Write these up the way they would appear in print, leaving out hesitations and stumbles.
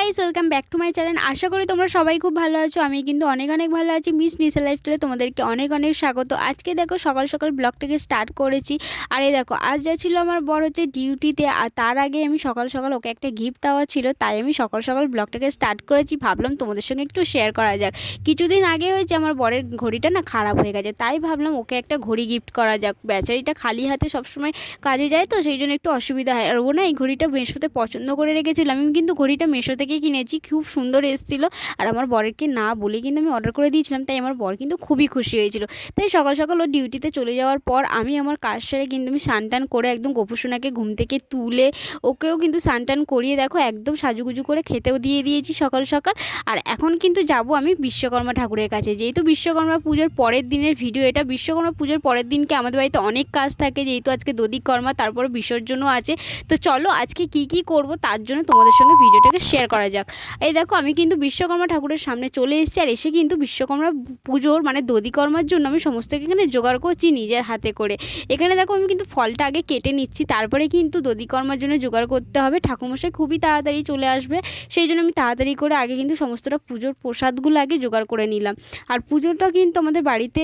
Guys, welcome back to my channel. আশা করি তোমরা সবাই খুব ভালো আছো। আমি কিন্তু অনেক অনেক ভালো আছি। মিস নিশা লাইফস্টাইলে তোমাদেরকে অনেক অনেক স্বাগত। আজকে দেখো সকাল সকাল ব্লগটাকে স্টার্ট করেছি। আর এই দেখো আজ যাচ্ছিল আমার বর হচ্ছে ডিউটিতে, আর তার আগে আমি সকাল সকাল ওকে একটা গিফট দেওয়া ছিল, তাই আমি সকাল সকাল ব্লগটাকে স্টার্ট করেছি। ভাবলাম তোমাদের সঙ্গে একটু শেয়ার করা যাক। কিছুদিন আগে হয়েছে আমার বরের ঘড়িটা না খারাপ হয়ে গেছে, তাই ভাবলাম ওকে একটা ঘড়ি গিফট করা যাক। বেচারিটা খালি হাতে সবসময় কাজে যায়, তো সেই জন্য একটু অসুবিধা হয়। আর ও না এই ঘড়িটা মেশোতে পছন্দ করে রেখেছিল। আমি কিন্তু ঘড়িটা মেশো থেকে কিনেছি, খুব সুন্দর এসেছিলো। আর আমার বরকে না বলে কিন্তু আমি অর্ডার করে দিয়েছিলাম, তাই আমার বর কিন্তু খুবই খুশি হয়েছিল। তাই সকাল সকাল ও ডিউটিতে চলে যাওয়ার পর আমি আমার কাজ সেরে কিন্তু আমি স্নান টান করে একদম গোপুসোনাকে ঘুম থেকে তুলে ওকেও কিন্তু স্নান টান করিয়ে দেখো একদম সাজুগুজু করে খেতেও দিয়ে দিয়েছি সকাল সকাল। আর এখন কিন্তু যাব আমি বিশ্বকর্মা ঠাকুরের কাছে। যেহেতু বিশ্বকর্মা পুজোর পরের দিনের ভিডিও এটা, বিশ্বকর্মা পুজোর পরের দিনকে আমাদের বাড়িতে অনেক কাজ থাকে, যেহেতু আজকে দধিকর্মা, তারপরে বিসর্জনও আছে। তো চলো আজকে কি কি করব তার জন্য তোমাদের সঙ্গে ভিডিওটাকে শেয়ার করা যাক। এই দেখো আমি কিন্তু বিশ্বকর্মা ঠাকুরের সামনে চলে এসেছি, আর এসে কিন্তু বিশ্বকর্মা পুজোর মানে দধিকর্মার জন্য আমি সমস্ত এখানে জোগাড় করছি নিজের হাতে করে। এখানে দেখো আমি কিন্তু ফলটা আগে কেটে নিচ্ছি, তারপরে কিন্তু দধিকর্মার জন্য জোগাড় করতে হবে। ঠাকুরমশাই খুবই তাড়াতাড়ি চলে আসবে, সেই জন্য আমি তাড়াতাড়ি করে আগে কিন্তু সমস্তটা পুজোর প্রসাদগুলো আগে জোগাড় করে নিলাম। আর পুজোটা কিন্তু আমাদের বাড়িতে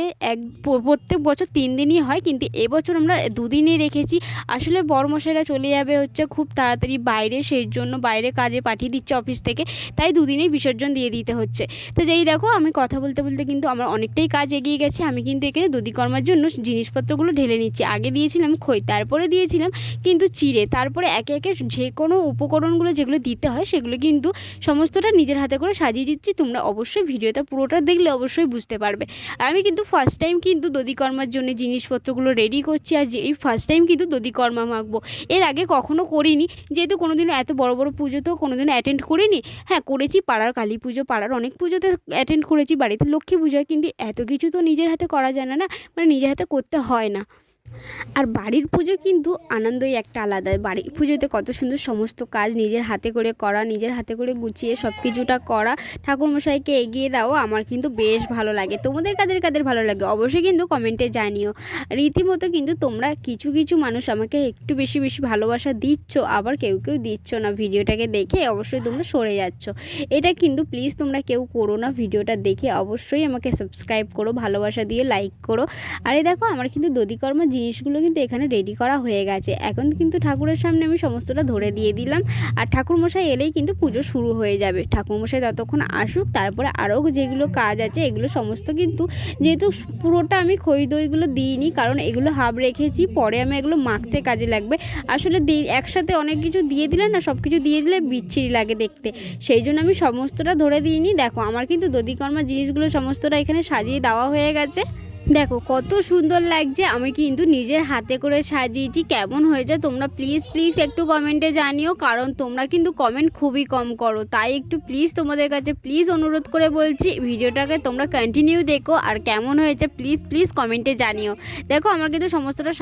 প্রত্যেক বছর 3 দিনই হয়, কিন্তু এবছর আমরা 2 দিনই রেখেছি। আসলে বড়মশাইরা চলে যাবে হচ্ছে খুব তাড়াতাড়ি বাইরে, সেই জন্য বাইরে কাজে পাঠিয়ে দিচ্ছে অফিস থেকে, তাই 2 দিনেই বিসর্জন দিয়ে দিতে হচ্ছে। তো যেই দেখো আমি কথা বলতে বলতে কিন্তু আমার অনেকটাই কাজ এগিয়ে গেছে। আমি কিন্তু এখানে দধিকর্মার জন্য জিনিসপত্রগুলো ঢেলে নিচ্ছি। আগে দিয়েছিলাম খই, তারপরে দিয়েছিলাম কিন্তু চিড়ে, তারপরে একে একে যে কোনো উপকরণগুলো যেগুলো দিতে হয় সেগুলো কিন্তু সমস্তটা নিজের হাতে করে সাজিয়ে দিচ্ছি। তোমরা অবশ্যই ভিডিওটা পুরোটা দেখলে অবশ্যই বুঝতে পারবে। আর আমি কিন্তু ফার্স্ট টাইম কিন্তু দধিকর্মার জন্য জিনিসপত্রগুলো রেডি করছি, আর এই ফার্স্ট টাইম কিন্তু দধিকর্মা মাখবো। এর আগে কখনো করিনি, যেহেতু কোনোদিনও এত বড় বড় পুজো তো কোনোদিনও অ্যাটেন্ড করিনি। হ্যাঁ করেছি পাড়ার কালী পুজো, পাড়ার অনেক পুজোতে অ্যাটেন্ড করেছি, বাড়িতে লক্ষ্মী পুজোয়, কিন্তু এত কিছু তো নিজের হাতে করা যায় না, না মানে নিজের হাতে করতে হয় না। আর বাড়ির পুজো কিন্তু আনন্দই একটা আলাদা। বাড়ির পুজোতে কত সুন্দর সমস্ত কাজ নিজের হাতে করে করা, নিজের হাতে করে গুছিয়ে সব কিছুটা করা, ঠাকুরমশাইকে এগিয়ে দাও, আমার কিন্তু বেশ ভালো লাগে। তোমাদের কাদের কাদের ভালো লাগে অবশ্যই কিন্তু কমেন্টে জানিও। রীতিমতো কিন্তু তোমরা কিছু কিছু মানুষ আমাকে একটু বেশি বেশি ভালোবাসা দিচ্ছ, আবার কেউ কেউ দিচ্ছ না। ভিডিওটাকে দেখে অবশ্যই তোমরা সরে যাচ্ছ, এটা কিন্তু প্লিজ তোমরা কেউ করো না। ভিডিওটা দেখে অবশ্যই আমাকে সাবস্ক্রাইব করো, ভালোবাসা দিয়ে লাইক করো। আর এই দেখো আমার কিন্তু দধিকর্মা জিনিসগুলো কিন্তু এখানে রেডি করা হয়ে গেছে। এখন কিন্তু ঠাকুরের সামনে আমি সমস্তটা ধরে দিয়ে দিলাম, আর ঠাকুরমশাই এলেই কিন্তু পুজো শুরু হয়ে যাবে। ঠাকুরমশাই ততক্ষণ আসুক, তারপরে আরও যেগুলো কাজ আছে এগুলো সমস্ত কিন্তু, যেহেতু পুরোটা আমি খই দইগুলো দিইনি, কারণ এগুলো হাফ রেখেছি, পরে আমি এগুলো মাখতে কাজে লাগবে। আসলে একসাথে অনেক কিছু দিয়ে দিলে না, সব কিছু দিয়ে দিলে বিচ্ছিরি লাগে দেখতে, সেই জন্য আমি সমস্তটা ধরে দিইনি। দেখো আমার কিন্তু দধিকর্মা জিনিসগুলো সমস্তটা এখানে সাজিয়ে দেওয়া হয়ে গেছে। দেখো কত সুন্দর লাগছে, আমি কিন্তু নিজের হাতে করে সাজিয়েছি। কেমন হয়েছে তোমরা প্লিজ প্লিজ একটু কমেন্টে জানিও, কারণ তোমরা কিন্তু কমেন্ট খুবই কম করো, তাই একটু প্লিজ তোমাদের কাছে প্লিজ অনুরোধ করে বলছি ভিডিওটাকে তোমরা কন্টিনিউ দেখো, আর কেমন হয়েছে প্লিজ প্লিজ কমেন্টে জানিও। দেখো আমার কিন্তু সমস্তটা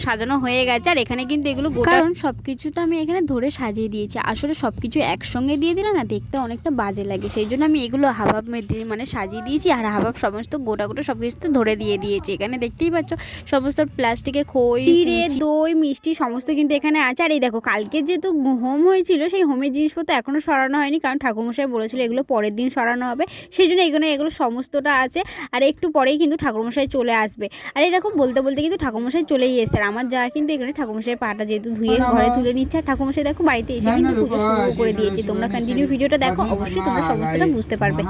সাজানো হয়ে গেছে, আর এখানে কিন্তু এগুলো কারণ সব কিছুটা আমি এখানে ধরে সাজিয়ে দিয়েছি। আসলে সব কিছু একসঙ্গে দিয়ে দিলে না দেখতে অনেকটা বাজে লাগে, সেই জন্য আমি এগুলো হাফ হাফ মানে সাজিয়ে দিয়েছি, আর হাফ হাফ সমস্ত গোটা গোটা সব কিছু ধরে দিয়ে দিয়েছি। এখানে দেখতেই পাচ্ছ সমস্ত প্লাস্টিকে খই, চিড়ে, দই, মিষ্টি সমস্ত কিন্তু এখানে আছে। আর এই দেখো কালকে যেহেতু হোম হয়েছিল, সেই হোমের জিনিসপত্র এখনো সরানো হয়নি, কারণ ঠাকুরমশাই বলেছিল এগুলো পরের দিন সরানো হবে, সেই জন্য এগুলো সমস্তটা আছে। আর একটু পরেই কিন্তু ঠাকুরমশাই চলে আসবে। আর এই দেখো বলতে বলতে কিন্তু ঠাকুরমশাই চলেই এসেছে। আর আমার যা কিন্তু এখানে ঠাকুরমশাই পাটা যেহেতু ধুয়ে ঘরে তুলে নিচ্ছে, আর ঠাকুরমশাই দেখো বাড়িতে এসে কিন্তু পুজো শুরু করে দিয়েছে। তোমরা কন্টিনিউ ভিডিওটা দেখো, অবশ্যই তোমরা সমস্তটা বুঝতে পারবে।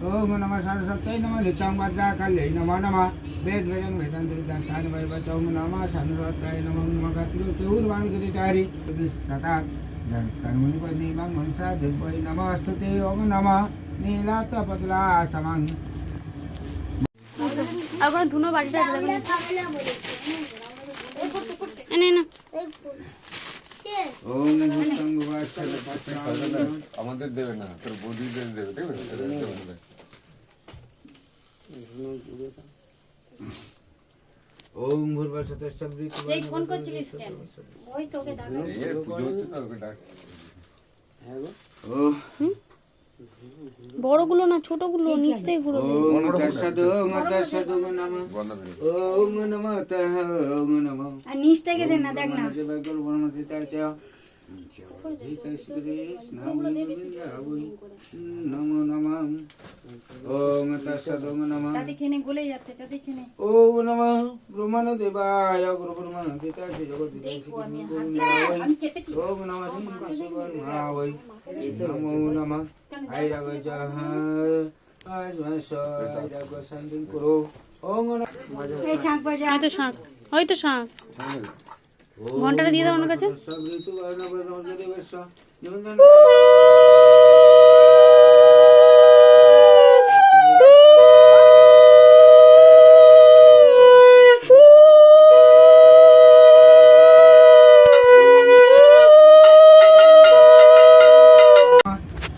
ओम नमः सरस्वती नमः ऋचां वज्राकाल्यै नमो नमः वेद वेदं वेदान्तरिदास्थान वैवचौ नमः सरस्वत्यै नमः नमः गतिर्वाणिगिरिधारि विष्णता कर्मणिपदिमं मनसा दिव्यै नमस्तुते ओम नमः नीलातपतला समं। আর কোন ধুনো বাড়িটা না না ओम भूतं भुवस्सुः আমাদের দেবে না, তোর বৌদিদের দেবে, ঠিক আছে? ओम भूर्भुवस्सुः এই ফোন করছিলিস কেন? ওই তোকে ডাকা এই পুজো হচ্ছে না, ওকে ডাক। ओ বড়গুলো না ছোটগুলো নিচ থেকে ঘুরে ओम तत्सत् ओम तत्सत् ओम नमः বন্ধ করে ओम नमः तः ओम नमः আর নিচ থেকে দেন না, দেখ না। नमः शिवाय गुरु ब्रह्म पिता च নমো নমঃ ওং তৎসৎ নমঃ ও নমঃ ব্রহ্মণদেবায় গুরু ব্রহ্মণ পিতাশ্রী জগদ্ধাত্রী ওং নমঃ শিবায় নমো নমঃ আইরাগজহ আজমসয় শান্তিং করো ওং এই শাঁখ বাজা হয়তো শাঁখ ঘন্টাটা দিয়ে দাও ওনার কাছে সব ঋতু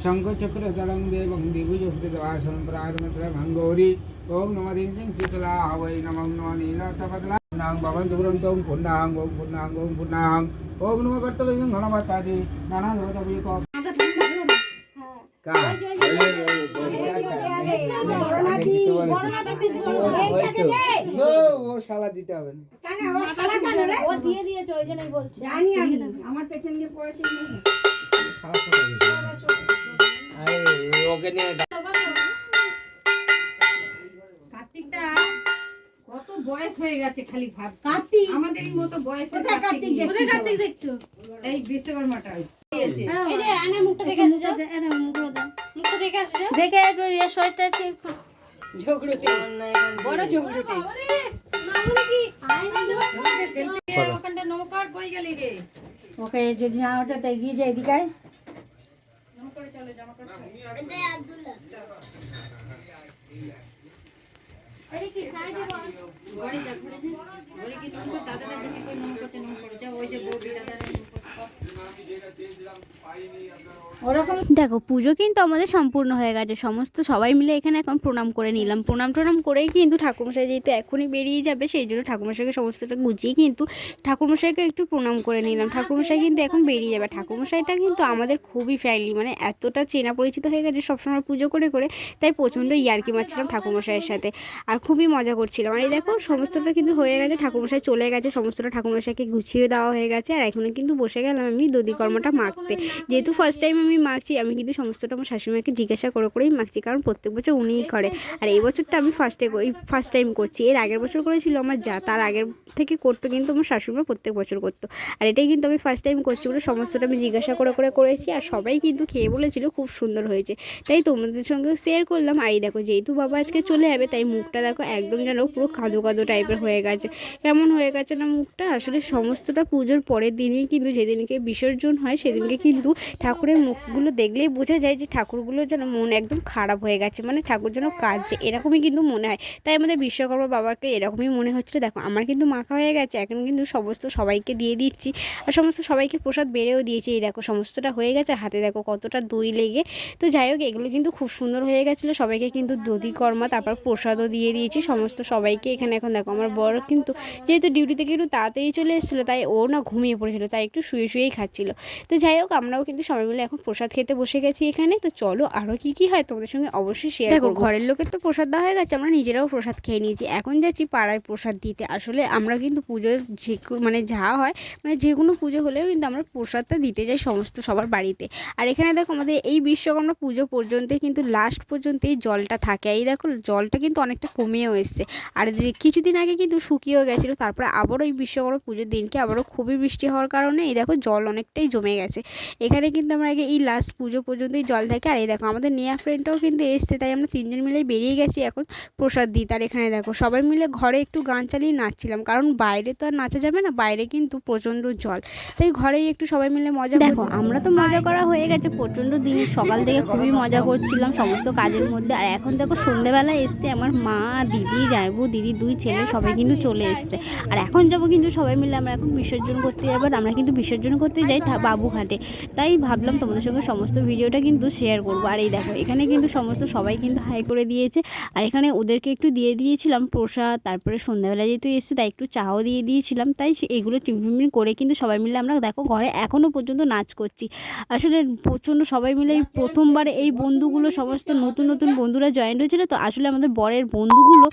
शंखचक्र तरंग देवं दिभुजभृतवासनं प्रारमत्र भंगोरी ओम नमः ह्रीं श्रीं शीतला वै नमः नमः नीलातपतला नां भवन्तु पुरन्तं पुण्णांग ओम पुण्णांग ओम पुण्णांग ओम नमः कर्तव्यं गणपतादि नाना देवताभि को का वो साला দিতে হবে ও দিয়ে দিয়েছে ওই জন্যই বলছি জানি আমি আমার পেছন দিয়ে পড়েছে সালা করে আরে ওকে নিয়ে কার্তিকটা কত বয়স হয়ে গেছে খালি ভাব কার্তিক আমাদেরই মতো বয়স কোথায় কার্তিক কোথায় দেখছিস কার্তিক দেখছো এই বিশ্বকর্মাটা হয়েছে এই যে আনে মুখটা দেখে আসো এটা মুখটা দেখে আসো দেখে একটু এই শরীরটা ঠিক ঝগড়ুটে বড় ঝগড়ুটে ওখানটা নৌকার কই গেলি রে ওকে যদি না ওটা তো এগিয়ে যায় এদিকে নৌকারে চলে জামা কাপড় আরে কি সাইডে ঘরে যা ঘরে কি নৌকা দাদারা জমি কই নৌকা চে নৌকা যা ওই যে বৌদি দাদারা ওরকম দেখো পুজো কিন্তু আমাদের সম্পূর্ণ হয়ে গেছে, সমস্ত সবাই মিলে এখানে এখন প্রণাম করে নিলাম। প্রণাম করেই কিন্তু ঠাকুরমশাই যেহেতু এখনই বেরিয়ে যাবে সেই জন্য ঠাকুরমশাইকে সমস্তটা গুছিয়ে কিন্তু ঠাকুরমশাইকে একটু প্রণাম করে নিলাম। ঠাকুরমশাই কিন্তু এখন বেরিয়ে যাবে। ঠাকুরমশাইটা কিন্তু আমাদের খুবই ফ্রেন্ডলি, মানে এতটা চেনা পরিচিত হয়ে গেছে সবসময় পুজো করে তাই প্রচণ্ড ইয়ার্কি মারছিলাম ঠাকুরমশাইয়ের সাথে আর খুবই মজা করছিলাম। আর এই দেখো সমস্তটা কিন্তু হয়ে গেছে, ঠাকুরমশাই চলে গেছে, সমস্তটা ঠাকুরমশাইকে গুছিয়ে দেওয়া হয়ে গেছে। আর এখনো কিন্তু বসে গেলাম আমি দধিকর্মাটা মাখতে। যেহেতু ফার্স্ট টাইম আমি মাখছি, আমি কিন্তু সমস্তটা আমার শাশুড়িমাকে জিজ্ঞাসা করেই মাখছি, কারণ প্রত্যেক বছর উনিই করে। আর এই বছরটা আমি ফার্স্ট টাইম করছি। এর আগের বছর করেছিল আমার যা, তার আগের থেকে করতো কিন্তু আমার শাশুড়িমা প্রত্যেক বছর করতো। আর এটাই কিন্তু আমি ফার্স্ট টাইম করছি বলে সমস্তটা আমি জিজ্ঞাসা করেছি। আর সবাই কিন্তু খেয়ে বলেছিল খুব সুন্দর হয়েছে, তাই তোমাদের সঙ্গেও শেয়ার করলাম। আর এই দেখো যেহেতু বাবা আজকে চলে যাবে তাই মুখটা দেখো একদম যেন পুরো কাঁদো টাইপের হয়ে গেছে। কেমন হয়ে গেছে না মুখটা। আসলে সমস্তটা পুজোর পরের দিনই কিন্তু যেদিনকে বিসর্জন হয় সেদিনকে কিন্তু ঠাকুরের মুখগুলো দেখলেই বোঝা যায় যে ঠাকুরগুলো যেন মন একদম খারাপ হয়ে গেছে, মানে ঠাকুর যেন কাঁদছে, এরকমই কিন্তু মনে হয়। তাই আমাদের বিশ্বকর্মা বাবাকে এরকমই মনে হচ্ছিলো। দেখো আমার কিন্তু মাখা হয়ে গেছে, এখন কিন্তু সবাইকে দিয়ে দিচ্ছি আর সমস্ত সবাইকে প্রসাদ বেড়েও দিয়েছি। এই দেখো সমস্তটা হয়ে গেছে, হাতে দেখো কতটা দই লেগে। তো যাই হোক এগুলো কিন্তু খুব সুন্দর হয়ে গেছিলো। সবাইকে কিন্তু দধিকর্মা তারপর প্রসাদও দিয়ে দিয়েছি সমস্ত সবাইকে। এখানে এখন দেখো আমার বড় কিন্তু যেহেতু ডিউটি থেকে একটু তাড়াতাড়ি চলে এসেছিলো তাই ও না ঘুমিয়ে পড়েছিল, তাই একটু শুয়েই খাচ্ছিলো। তো যাই হোক আমরাও কিন্তু সবাই মিলে এখন প্রসাদ খেতে বসে গেছি এখানে। তো চলো আরও কী হয় তোমাদের সঙ্গে অবশ্যই শেয়ার করব। দেখো ঘরের লোকের তো প্রসাদ দেওয়া হয়ে গেছে, আমরা নিজেরাও প্রসাদ খেয়ে নিয়েছি। এখন যাচ্ছি পাড়ায় প্রসাদ দিতে। আসলে আমরা কিন্তু পুজোর মানে যা হয় মানে যে কোনো পুজো হলেও কিন্তু আমরা প্রসাদটা দিতে যাই সবার বাড়িতে। আর এখানে দেখো আমাদের এই বিশ্বকর্মা পুজো পর্যন্ত কিন্তু লাস্ট পর্যন্ত এই জলটা থাকে। এই দেখো জলটা কিন্তু অনেকটা কমেও এসছে, আর কিছুদিন আগে কিন্তু শুকিয়েও গেছিলো। তারপরে আবারও এই বিশ্বকর্মা পুজোর দিনকে আবারও খুবই বৃষ্টি হওয়ার কারণে এই দেখো জল অনেকটাই জমে গেছে এখানে। কিন্তু আমরা আগে এই লাস্ট পুজো পর্যন্তই জল থাকে। আর এই দেখো আমাদের নেয়া ফ্রেন্ডটাও কিন্তু এসছে, তাই আমরা তিনজন মিলেই বেরিয়ে গেছি এখন প্রসাদ দিতে। আর এখানে দেখো সবাই মিলে ঘরে একটু গান চালিয়ে নাচছিলাম, কারণ বাইরে তো আর নাচা যাবে না, বাইরে কিন্তু প্রচণ্ড জল, তাই ঘরেই একটু সবাই মিলে মজা। দেখো আমরা তো মজা করা হয়ে গেছে প্রচণ্ড দিনের সকাল থেকে, খুবই মজা করছিলাম সমস্ত কাজের মধ্যে। আর এখন দেখো সন্ধ্যেবেলা এসছে আমার মা, দিদি, জামাইবু, দিদি, দুই ছেলে সবাই কিন্তু চলে এসছে। আর এখন যাবো কিন্তু সবাই মিলে আমরা এখন বিসর্জন করতে যাবো। আমরা কিন্তু বিসর্জন করতে যাই বাবুঘাটে, তাই ভাবলাম তোমাদের সঙ্গে সমস্ত ভিডিওটা কিন্তু শেয়ার করবো। আর এই দেখো এখানে কিন্তু সবাই কিন্তু হাই করে দিয়েছে। আর এখানে ওদেরকে একটু দিয়ে দিয়েছিলাম প্রসাদ, তারপরে সন্ধ্যাবেলা যেহেতু এসছে তাই একটু চাও দিয়ে দিয়েছিলাম। তাই এগুলো টিফিন করে কিন্তু সবাই মিলে আমরা দেখো ঘরে এখনও পর্যন্ত নাচ করছি। আসলে প্রচণ্ড সবাই মিলে প্রথমবারে এই বন্ধুগুলো সমস্ত নতুন বন্ধুরা জয়েন হয়েছিল, তো আসলে আমাদের বরের বন্ধুগুলো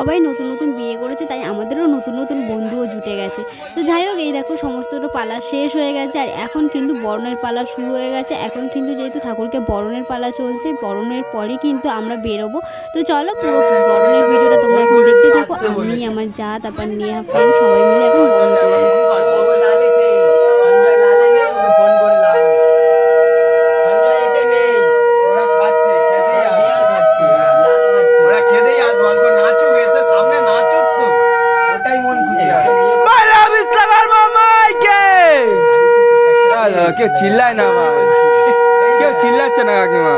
সবাই নতুন নতুন বিয়ে করেছে, তাই আমাদেরও নতুন নতুন বন্ধুও জুটে গেছে। তো যাই হোক, এই দেখো সমস্তটা পালা শেষ হয়ে গেছে আর এখন কিন্তু বরণের পালা শুরু হয়ে গেছে। এখন কিন্তু যেহেতু ঠাকুরকে বরণের পালা চলছে, বরণের পরে কিন্তু আমরা বেরোবো। তো চলো পুরো বরণের ভিডিওটা তোমরা এখন দেখতে থাকো। আমি, আমার যা, তারপর নেহা ফ্রেন্ড সবাই মিলে এখন বরণ করবো। কেউ চিল্লায় না, কেউ চিল্লাচ্ছে না কাকিমা,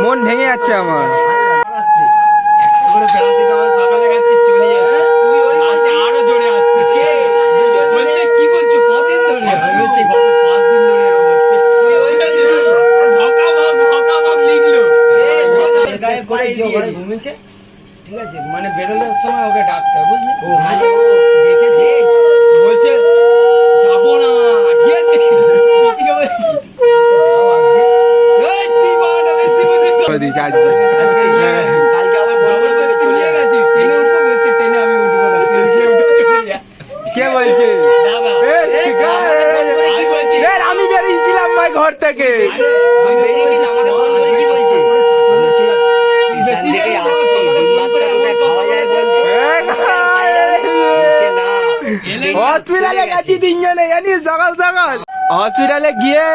মন ভেঙে যাচ্ছে আমার। ঘুমিয়েছে, ঠিক আছে, মানে বেরোনোর সময় ওকে ডাকতে হবে, বুঝলি? দেখেছে, বলছে যাবো না, ঠিক আছে, কালকে আবার জবরদস্তি নিয়ে গেছি, ট্রেনে উঠবো, বলছে ট্রেনে আমি উঠবো না, চলে যা। কে বলছে? আমি বেরিয়েছিলাম ভাই ঘর থেকে। আমাকে ফোন করে কি বলছে? হসপিটালে গেছি তিনজনে, জানিস, সকাল সকাল হসপিটালে গিয়ে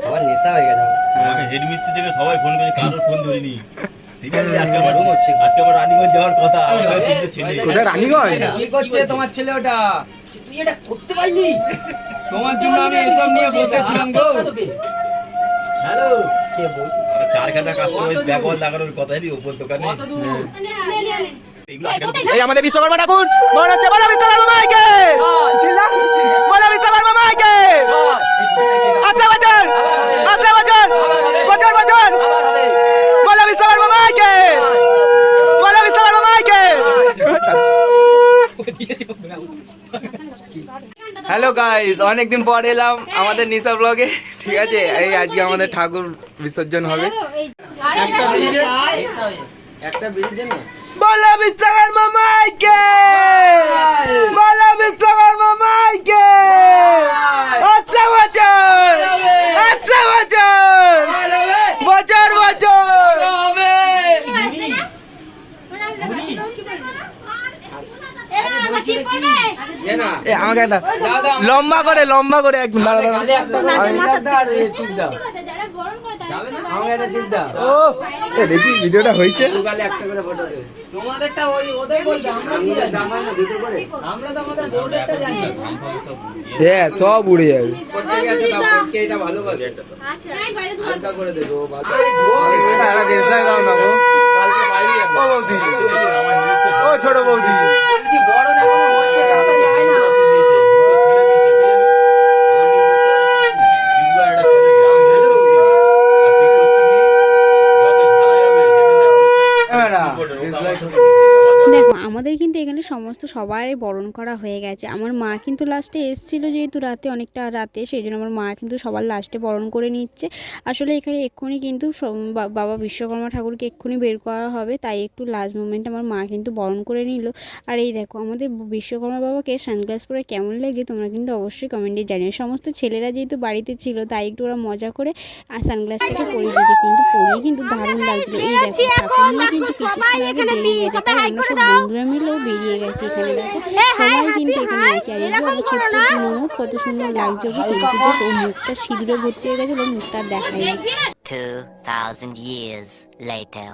আবার নেশা হয়ে গেছে। আমাকে হেড মিস্ত্রি থেকে সবাই ফোন করে, কারোর ফোন ধরিনি। সিরিয়াসলি আজকে আমার রানীগঞ্জ যাওয়ার কথা, আমার সাথে তিনটে ছেলে। কোথায় রানীগঞ্জ? কি করছে তোমার ছেলে ওটা? তুই এটা করতে পারলি? তোমার জন্য আমি এসব নিয়ে বসেছিলাম গো। হ্যালো, কে বল? ওরা 4 ঘন্টা কাস্টমাইজ ব্যবহার লাগানোর কথা নেই ওপর দোকানে। এই আমাদের বিশ্বকর্মা ঠাকুর মনে হচ্ছে, বলো বিশ্বকর্মা মাইকে, বলো বিশ্বকর্মা মাইকে। আচ্ছা বছর, আচ্ছা বছর, বছর বছর, বলো বিশ্বকর্মা মাইকে, বলো বিশ্বকর্মা মাইকে। হ্যালো গাইস, অনেকদিন পর এলাম আমাদের নিশা ব্লগে, ঠিক আছে। এই আজকে আমাদের ঠাকুর বিসর্জন হবে। একটা বিড়ি দে না। বলো বিশ্বকর্মা মাইকে, বলো বিশ্বকর্মা মাইকে। আচ্ছা বছর, আচ্ছা বছর, বছর বছর। আমাকে একটা লম্বা করে, লম্বা করে একদম দাঁড়া দাঁড়া। দেখি ভিডিওটা হয়েছে। তোমাদেরটা ওই ওদের বলতে, আমরা কি জানি? আমরা তো আমাদের বোর্ডেরটা জানি। হ্যাঁ, সব উড়ে যাবে। এটা ভালো কথা। হালকা করে দেবো, ভালো। ও বৌদি, ও ছোট বৌদি, বলছি বড় না কোনো হচ্ছে, কাউকে যায় না। দেখো আমাদের কিন্তু এখানে সমস্ত সবারই বরণ করা হয়ে গেছে। আমার মা কিন্তু লাস্টে এসেছিলো, যেহেতু রাতে অনেকটা রাতে, সেই জন্য আমার মা কিন্তু সবার লাস্টে বরণ করে নিচ্ছে। আসলে এখানে এক্ষুনি কিন্তু বাবা বিশ্বকর্মা ঠাকুরকে এক্ষুনি বের করা হবে, তাই একটু লাস্ট মোমেন্ট আমার মা কিন্তু বরণ করে নিল। আর এই দেখো আমাদের বিশ্বকর্মা বাবাকে সানগ্লাস পরে কেমন লাগে তোমরা কিন্তু অবশ্যই কমেন্টে জানিও। সমস্ত ছেলেরা যেহেতু বাড়িতে ছিল, তাই একটু ওরা মজা করে আর সানগ্লাসটাকে পরিয়ে দিয়েছে, কিন্তু পরিয়ে কিন্তু দারুণ লাগছিল। এই দেখো ঠাকুর নিয়ে কিন্তু কিছুক্ষণ আগে বেরিয়ে গেছে, তাই আমরা সব বন্ধুরা মিলেও বেরিয়ে গেছি। এখানে দেখো সবাই কিন্তু এখানে আছে। আর এই যে আমার ছোট্ট মোমো কত সুন্দর লাগছে ওকে, কিন্তু জাস্ট ওর মুখটা সিঁদুরে ভর্তি হয়ে গেছে, ওর মুখটা দেখাই। 2000 years later.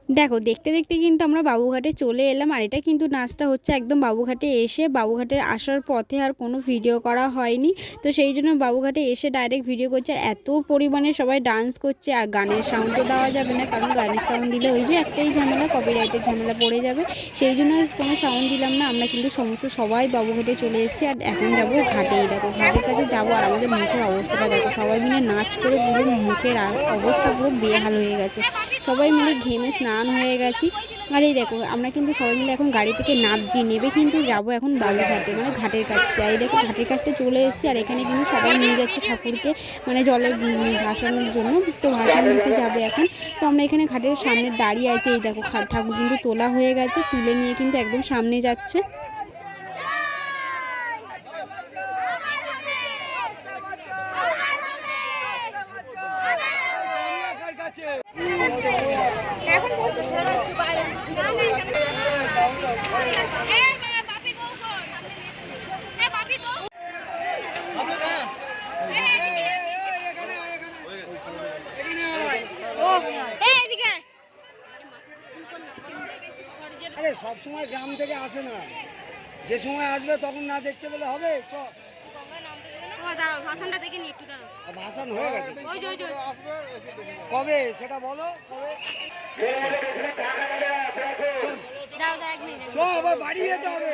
দেখো দেখতে দেখতে কিন্তু আমরা বাবুঘাটে চলে এলাম। আর এটা কিন্তু নাচটা হচ্ছে একদম বাবুঘাটে এসে, বাবুঘাটে আসার পথে আর কোনো ভিডিও করা হয়নি, তো সেই জন্য বাবুঘাটে এসে ডাইরেক্ট ভিডিও করছে। আর এত পরিমাণে সবাই ডান্স করছে, আর গানের সাউন্ডও দেওয়া যাবে না, কারণ গানের সাউন্ড দিলে ওই যে একটাই ঝামেলা, কপিরাইটের ঝামেলা পড়ে যাবে, সেই জন্য কোনো সাউন্ড দিলাম না। আমরা কিন্তু সবাই বাবুঘাটে চলে এসেছি, আর এখন যাবো ঘাটে। দেখো ঘাটের কাছে যাবো, আর আমাদের মুখের অবস্থাটা দেখো, সবাই মিলে নাচ করে পুরো মুখের অবস্থা পুরো বেহাল হয়ে গেছে। সবাই মিলে ঘেমে স্নান হয়ে গেছি। আর এই দেখো আমরা কিন্তু সবাই মিলে এখন গাড়ি থেকে নামছি, নেবে কিন্তু যাবো এখন বালুঘাটে, মানে ঘাটের কাছে। এই দেখো ঘাটের কাছটা চলে এসেছি, আর এখানে কিন্তু সবাই নিয়ে যাচ্ছে ঠাকুরকে, মানে জলে ভাসানোর জন্য। তো ভাসান দিতে যাবে এখন। তো আমরা এখানে ঘাটের সামনে দাঁড়িয়ে আছি। এই দেখো ঠাকুর কিন্তু তোলা হয়ে গেছে, তুলে নিয়ে কিন্তু একদম সামনে যাচ্ছে। আরে সব সময় গ্রাম থেকে আসে না, যে সময় আসবে তখন না দেখতে পেলে হবে। ভাষণ হয়ে গেছে, কবে সেটা বলো, কবে? চল আবার বাড়ি যেতে হবে।